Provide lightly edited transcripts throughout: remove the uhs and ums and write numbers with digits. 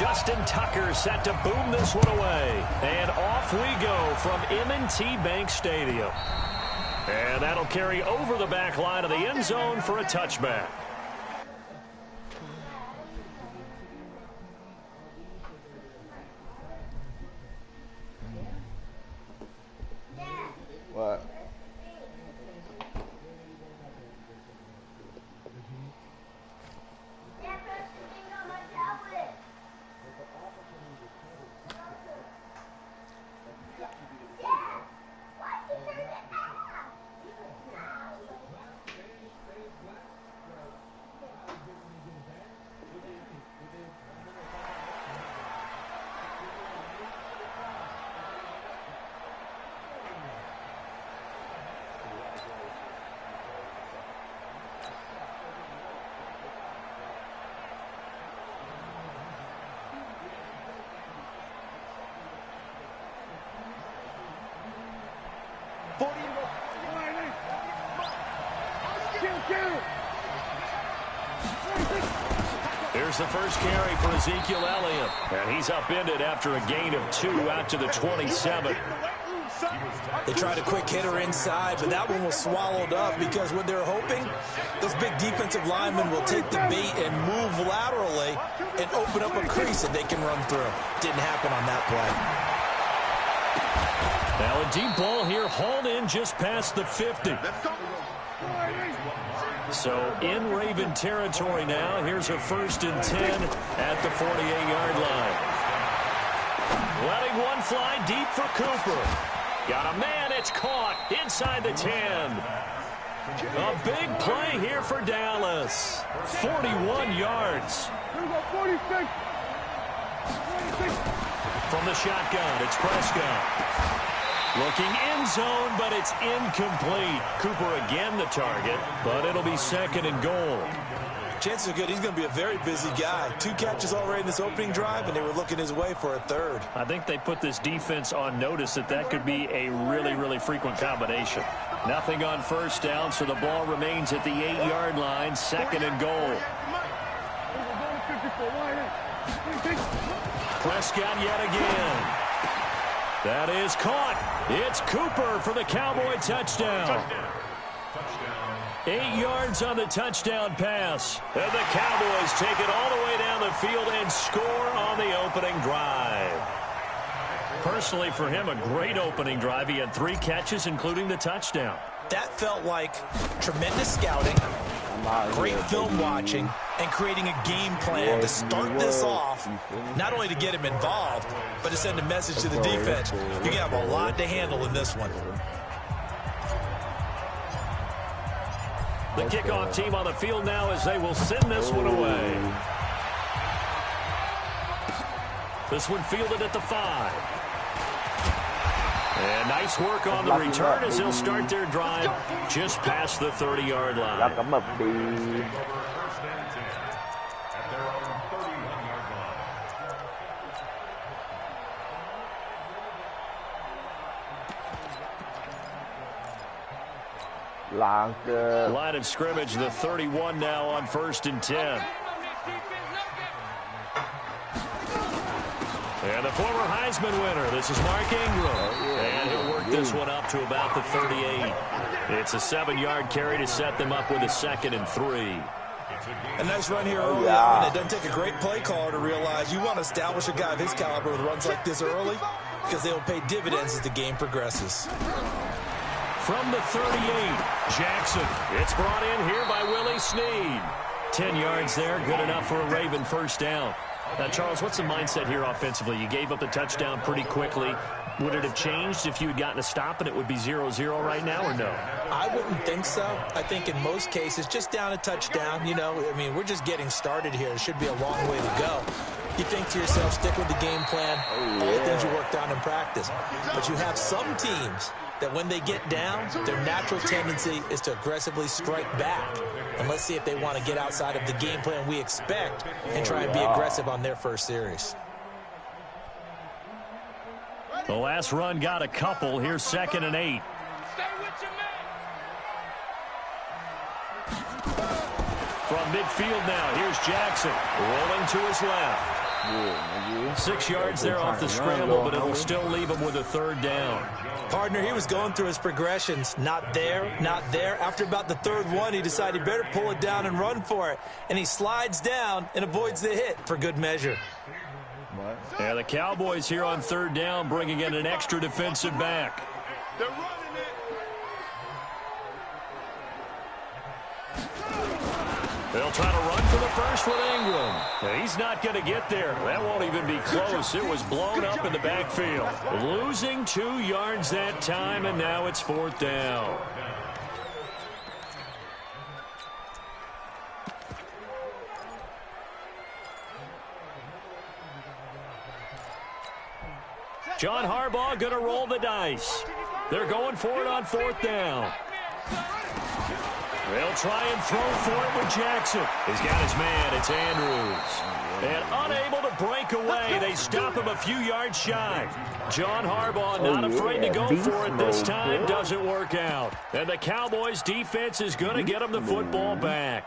Justin Tucker set to boom this one away. And off we go from M&T Bank Stadium. And that'll carry over the back line of the end zone for a touchback. What? Here's the first carry for Ezekiel Elliott. And he's upended after a gain of 2 out to the 27. They tried a quick hitter inside, but that one was swallowed up because what they're hoping, those big defensive linemen will take the bait and move laterally and open up a crease that they can run through. Didn't happen on that play. Now a deep ball here, hauled in just past the 50. So in Raven territory now. Here's a 1st and 10 at the 48-yard line. Letting one fly deep for Cooper. Got a man, it's caught inside the 10. A big play here for Dallas. 41 yards. From the shotgun, it's Prescott. Looking end zone, but it's incomplete. Cooper again the target, but it'll be 2nd and goal. Chances are good he's going to be a very busy guy. 2 catches already in this opening drive, and they were looking his way for a 3rd. I think they put this defense on notice that could be a really, really frequent combination. Nothing on 1st down, so the ball remains at the 8-yard line, 2nd and goal. Prescott yet again. That is caught. It's Cooper for the Cowboy touchdown. 8 yards on the touchdown pass. And the Cowboys take it all the way down the field and score on the opening drive. Personally, for him, a great opening drive. He had 3 catches, including the touchdown. That felt like tremendous scouting, great film watching, and creating a game plan to start this off, not only to get him involved, but to send a message to the defense. You can have a lot to handle in this one. The kickoff team on the field now as they will send this one away. This one fielded at the 5. And nice work on the return as they'll start their drive just past the 30-yard line. Line of scrimmage, the 31 now on 1st and 10. And the former Heisman winner, this is Mark Ingram. And he'll work this one up to about the 38. It's a 7-yard carry to set them up with a 2nd and 3. A nice run here early on. It doesn't take a great play caller to realize you want to establish a guy of his caliber with runs like this early because they will pay dividends as the game progresses. From the 38, Jackson. It's brought in here by Willie Snead. 10 yards there, good enough for a Raven 1st down. Now, Charles, what's the mindset here offensively? You gave up the touchdown pretty quickly. Would it have changed if you had gotten a stop and it would be 0-0 right now, or no? I wouldn't think so. I think in most cases, just down a touchdown, you know, I mean, we're just getting started here. It should be a long way to go. You think to yourself, stick with the game plan, all the things you worked on in practice. But you have some teams that when they get down, their natural tendency is to aggressively strike back. And let's see if they want to get outside of the game plan we expect and try and be aggressive on their first series. The last run got a couple. Here's 2nd and 8. From midfield now, here's Jackson rolling to his left. 6 yards there off the scramble, but it'll still leave him with a third down. Partner, he was going through his progressions. Not there, not there. After about the third one, he decided he better pull it down and run for it. And he slides down and avoids the hit for good measure. Yeah, the Cowboys here on third down bringing in an extra defensive back. They're running it. They'll try to run for the first with Ingram. Now, he's not going to get there. That won't even be close. It was blown up in the backfield. Losing 2 yards that time, and now it's fourth down. John Harbaugh going to roll the dice. They're going for it on fourth down. They'll try and throw for it with Jackson. He's got his man. It's Andrews. And unable to break away, they stop him a few yards shy. John Harbaugh not afraid to go for it this time. Doesn't work out. And the Cowboys defense is going to get him the football back.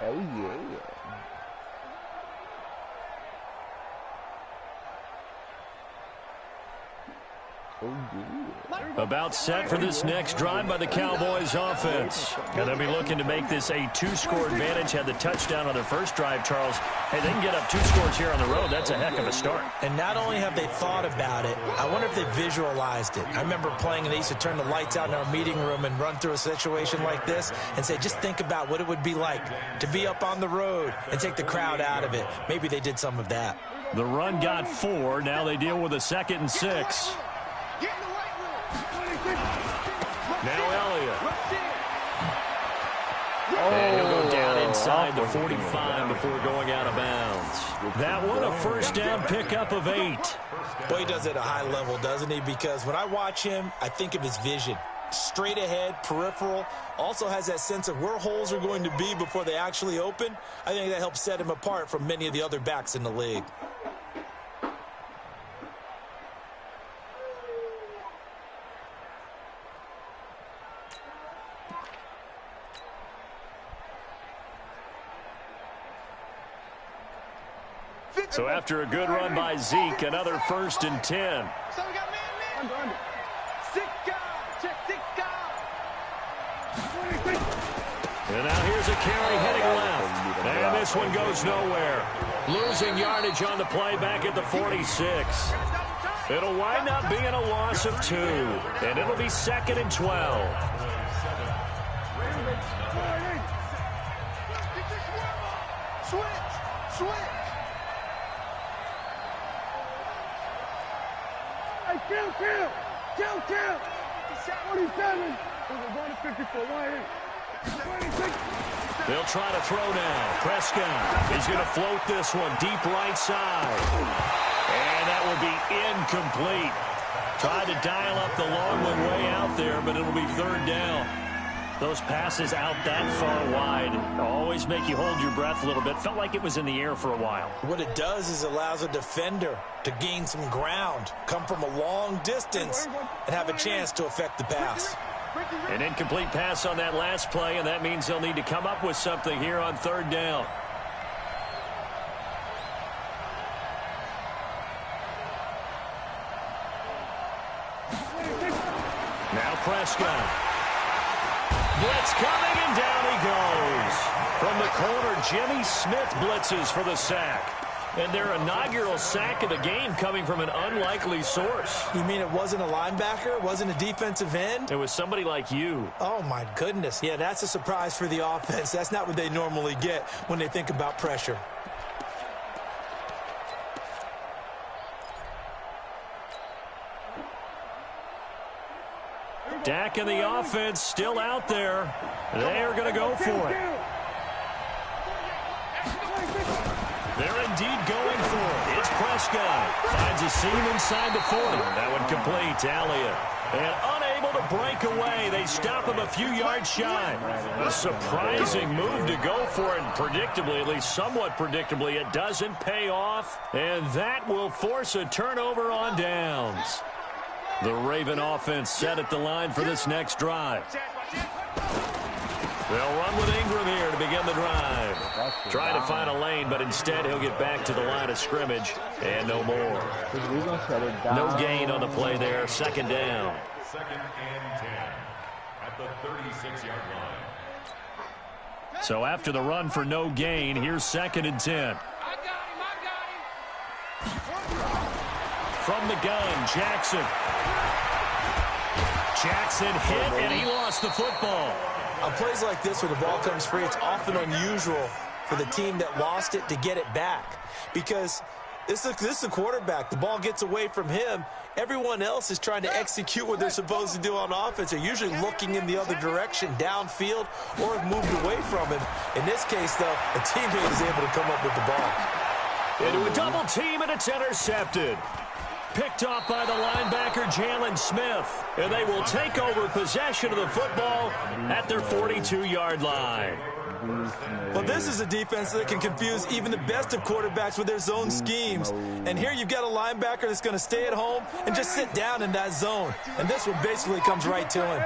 Oh, yeah. About set for this next drive by the Cowboys offense. And they'll be looking to make this a 2-score advantage. Had the touchdown on their first drive, Charles. Hey, they can get up 2 scores here on the road. That's a heck of a start. And not only have they thought about it, I wonder if they visualized it. I remember playing and they used to turn the lights out in our meeting room and run through a situation like this and say, just think about what it would be like to be up on the road and take the crowd out of it. Maybe they did some of that. The run got 4. Now they deal with a 2nd and 6. Now Elliott. And he'll go down inside the 45 before going out of bounds. That one a first down pickup of 8. Boy, he does it at a high level, doesn't he? Because when I watch him, I think of his vision. Straight ahead, peripheral, also has that sense of where holes are going to be before they actually open. I think that helps set him apart from many of the other backs in the league. So after a good run by Zeke, another 1st and 10. So we got man. Six guys. Check 6 guys. And now here's a carry heading left. And this one goes nowhere. Losing yardage on the play back at the 46. It'll wind up being a loss of 2. And it'll be 2nd and 12. Switch. Kill. 27. We're going to 54. 26. They'll try to throw now. Prescott. He's going to float this one deep right side. And that will be incomplete. Tried to dial up the long one way out there, but it'll be 3rd down. Those passes out that far wide always make you hold your breath a little bit. Felt like it was in the air for a while. What it does is allows a defender to gain some ground, come from a long distance, and have a chance to affect the pass. An incomplete pass on that last play, and that means they'll need to come up with something here on 3rd down. Now Prescott. Blitz coming, and down he goes. From the corner, Jimmy Smith blitzes for the sack. And their inaugural sack of the game coming from an unlikely source. You mean it wasn't a linebacker? It wasn't a defensive end? It was somebody like you. Oh, my goodness. Yeah, that's a surprise for the offense. That's not what they normally get when they think about pressure. Dak and the offense still out there. They are going to go for it. They're indeed going for it. It's Prescott. Finds a seam inside the 40. That one complete to Elliott. And unable to break away. They stop him a few yards shy. A surprising move to go for it. And predictably, at least somewhat predictably, it doesn't pay off. And that will force a turnover on downs. The Raven offense set at the line for this next drive. They'll run with Ingram here to begin the drive. Trying to find a lane, but instead he'll get back to the line of scrimmage and no more. No gain on the play there. Second down. 2nd and 10 at the 36-yard line. So after the run for no gain, here's 2nd and 10. From the gun, Jackson. Jackson hit, and he lost the football. On plays like this where the ball comes free, it's often unusual for the team that lost it to get it back. Because this is a quarterback. The ball gets away from him. Everyone else is trying to execute what they're supposed to do on offense. They're usually looking in the other direction, downfield, or have moved away from him. In this case, though, a teammate is able to come up with the ball. Into a double team, and it's intercepted. Picked off by the linebacker, Jalen Smith. And they will take over possession of the football at their 42-yard line. Well, this is a defense that can confuse even the best of quarterbacks with their zone schemes. And here you've got a linebacker that's going to stay at home and just sit down in that zone. And this one basically comes right to him.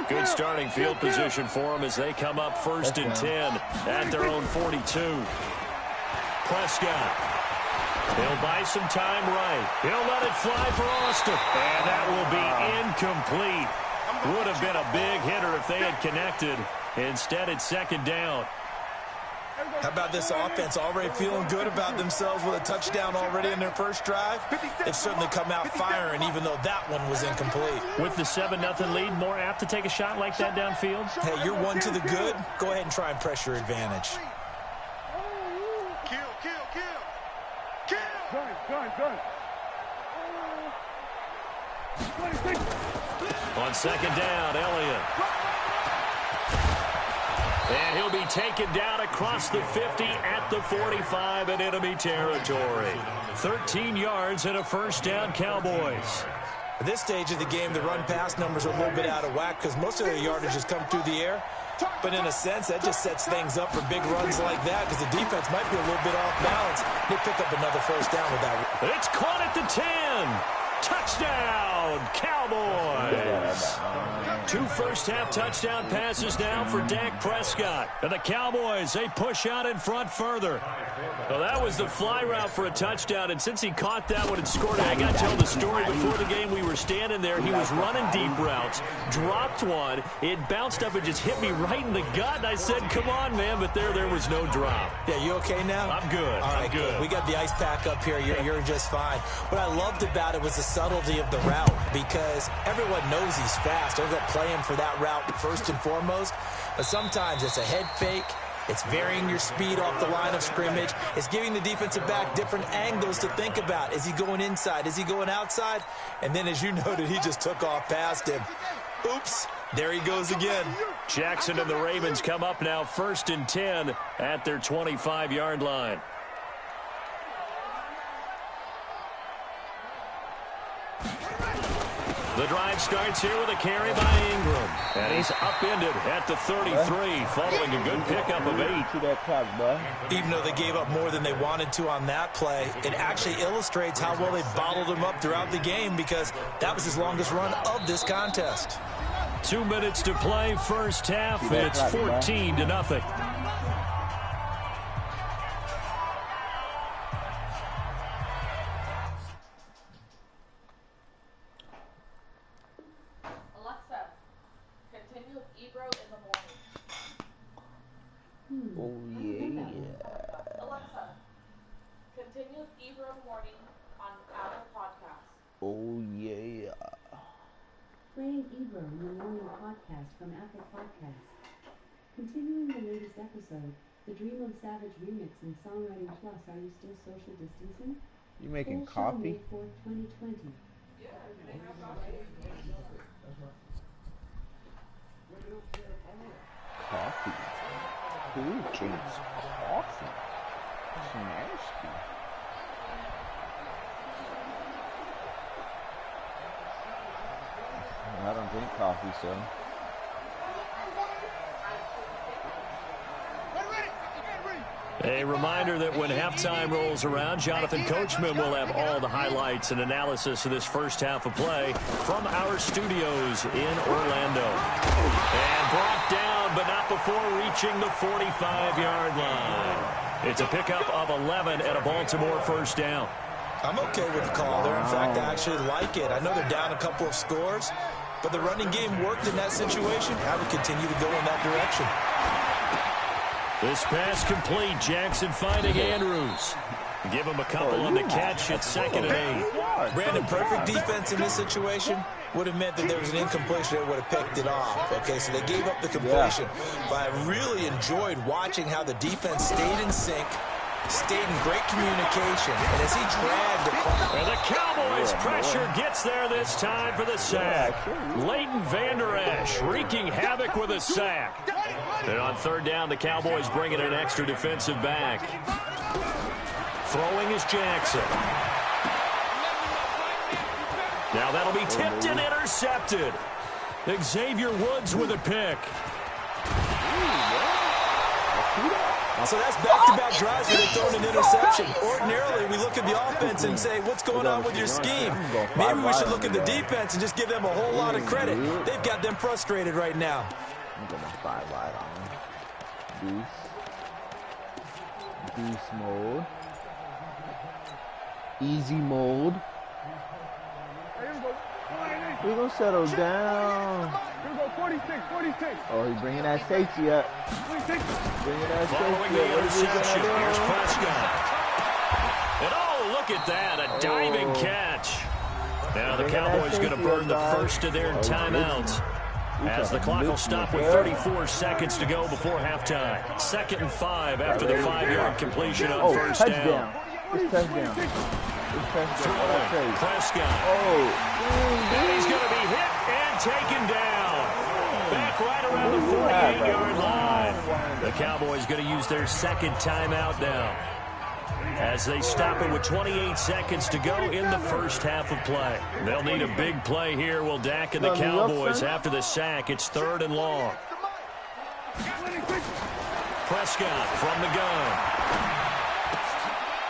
Good starting field position for them as they come up 1st and 10 at their own 42. Prescott. He'll buy some time right. He'll let it fly for Austin. And that will be incomplete. Would have been a big hitter if they had connected. Instead, it's 2nd down. How about this offense already feeling good about themselves with a touchdown already in their first drive? They've certainly come out firing, even though that one was incomplete. With the 7-0 lead, more apt to take a shot like that downfield? Hey, you're one to the good. Go ahead and try and press your advantage. On 2nd down, Elliott. And he'll be taken down across the 50 at the 45 in enemy territory. 13 yards and a 1st down, Cowboys. At this stage of the game, the run-pass numbers are a little bit out of whack because most of their yardage has come through the air. But in a sense, that just sets things up for big runs like that because the defense might be a little bit off balance. They pick up another 1st down with that. It's caught at the 10. Touchdown, Cowboys. 2 first-half touchdown passes now for Dak Prescott. And the Cowboys, they push out in front further. Well, that was the fly route for a touchdown, and since he caught that one and scored it, I got to tell the story before the game. We were standing there. He was running deep routes, dropped one. It bounced up and just hit me right in the gut, and I said, come on, man, but there was no drop. Yeah, you okay now? I'm good. All right, I'm good. We got the ice pack up here. You're just fine. What I loved about it was the subtlety of the route because everyone knows he's fast. They're going to play him for that route first and foremost, but sometimes it's a head fake. It's varying your speed off the line of scrimmage. It's giving the defensive back different angles to think about. Is he going inside? Is he going outside? And then, as you noted, he just took off past him. Oops, there he goes again. Jackson and the Ravens come up now 1st and 10 at their 25-yard line. The drive starts here with a carry by Ingram. And he's upended at the 33 following a good pickup of 8. Even though they gave up more than they wanted to on that play, it actually illustrates how well they bottled him up throughout the game because that was his longest run of this contest. 2 minutes to play, first half. It's 14-0. Oh, yeah. Alexa, continue with Ebro Morning on Apple Podcasts. Oh, yeah. Playing Ebro in the Morning Podcast from Apple Podcasts. Continuing the latest episode, the Dream of Savage remix and Songwriting Plus. Are you still social distancing? You making Full show coffee? May 4th, 2020. Coffee. Who drinks coffee? It's nasty. I don't drink coffee, so. A reminder that when halftime rolls around, Jonathan Coachman will have all the highlights and analysis of this first half of play from our studios in Orlando. And brought down, but not before reaching the 45-yard line. It's a pickup of 11 and a Baltimore first down. I'm okay with the call there. In fact, I actually like it. I know they're down a couple of scores, but the running game worked in that situation. I would continue to go in that direction. This pass complete. Jackson finding Andrews. Give him a couple on the catch at 2nd and 8. Brandon, perfect defense in this situation would have meant that there was an incompletion that would have picked it off. Okay, so they gave up the completion. But I really enjoyed watching how the defense stayed in sync, stayed in great communication, and as he dragged across. And the Cowboys pressure gets there this time for the sack. Leighton Vander Esch wreaking havoc with a sack. And on 3rd down, the Cowboys bring in an extra defensive back. Throwing is Jackson. Now that'll be tipped and intercepted. Xavier Woods with a pick. So that's back-to-back drives where they've thrown an interception. Ordinarily, we look at the offense and say, what's going on with your scheme? Maybe we should look at the defense and just give them a whole lot of credit. They've got them frustrated right now. I'm going to 5 wide on him. Beast mode. Easy mode. We're going to settle down. Here we go, 46. Oh, he's bringing that safety up. 46. Bringing that Following safety the up. What is he interception, gonna here's do? Prescott. And oh, look at that, a diving catch. Now the Cowboys going to burn the first of their timeouts. As the clock will stop with 34 seconds to go before halftime. 2nd and 5 after the 5-yard completion on first down. It's touchdown. It's touchdown. What I say? Prescott. Oh, And he's going to be hit and taken down. Back right around the 48-yard line. The Cowboys going to use their 2nd timeout now, as they stop it with 28 seconds to go in the first half of play. They'll need a big play here, will Dak and the Cowboys after the sack. It's 3rd and long. Prescott from the gun.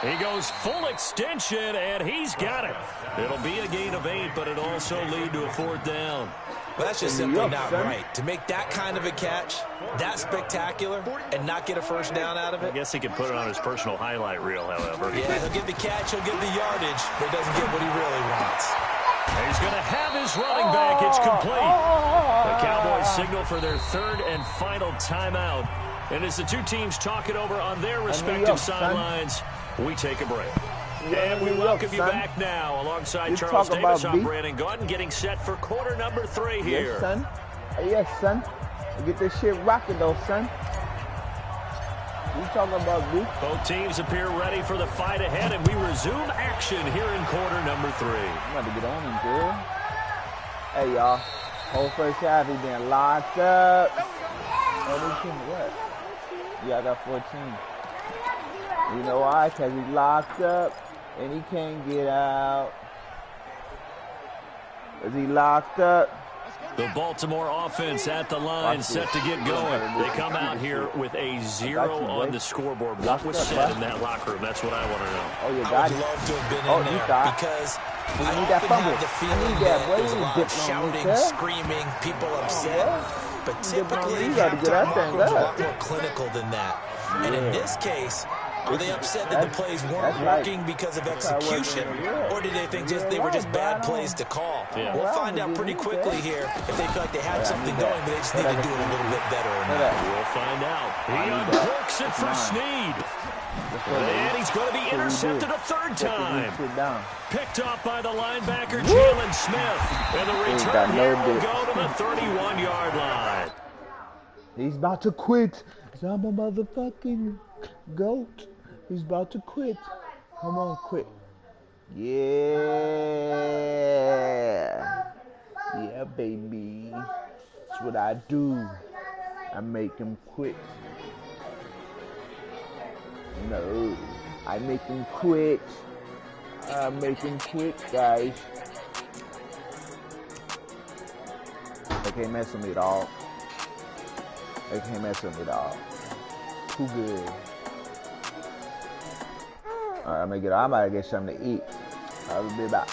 He goes full extension, and he's got it. It'll be a gain of 8, but it'll also lead to a 4th down. Well, that's just simply not right. To make that kind of a catch, that spectacular, and not get a first down out of I it. guess he can put it on his personal highlight reel, however. Yeah, he'll get the catch, he'll get the yardage, but he doesn't get what he really wants. He's going to have his running back. It's complete. The Cowboys signal for their 3rd and final timeout. And as the two teams talk it over on their respective sidelines, we take a break. And we welcome you back now alongside Charles Davis. I'm Brandon Gordon, getting set for quarter number 3 here. Yes, son. Yes, son. Get this shit rocking, though, son. You talking about me? Both teams appear ready for the fight ahead, and we resume action here in quarter number 3. I'm about to get on him, girl. Hey, y'all. Whole first half, he been locked up. Oh, this is what? Yeah, I got 14. You know why? Because he's locked up and he can't get out. Is he locked up? The Baltimore offense at the line, set to get going. They come out here with a 0 on the scoreboard. What was said in that locker room? That's what I want to know. Oh, you I got would it. love to have been in there because we I need that often fumble. have the I feeling need that. that Boy, there's a you lot dip of on me, shouting, sir. screaming, people upset. But typically, You gotta get halftime that thing locker room's a up. lot more clinical than that. And in this case, were they upset that the plays weren't that's right. working because of That's how it works execution, in the world. or did they think they were just bad plays to call? Yeah. We'll find out pretty quickly here if they feel like they had something going, but they just need to do it a little bit better or not. We'll find out. He uncorks it for Snead. And he's going to be intercepted a 3rd time. Sit down. Picked off by the linebacker, Jalen Smith. And the return here will go to the 31-yard line. He's about to quit. I'm a motherfucking goat. He's about to quit. Come on, quit. Yeah. Yeah, baby. That's what I do. I make him quit. No. I make him quit. I make him quit, guys. can't mess with me, dog. They can't mess with me, dog. Too good. Alright, I'm about to get something to eat. I'll be back.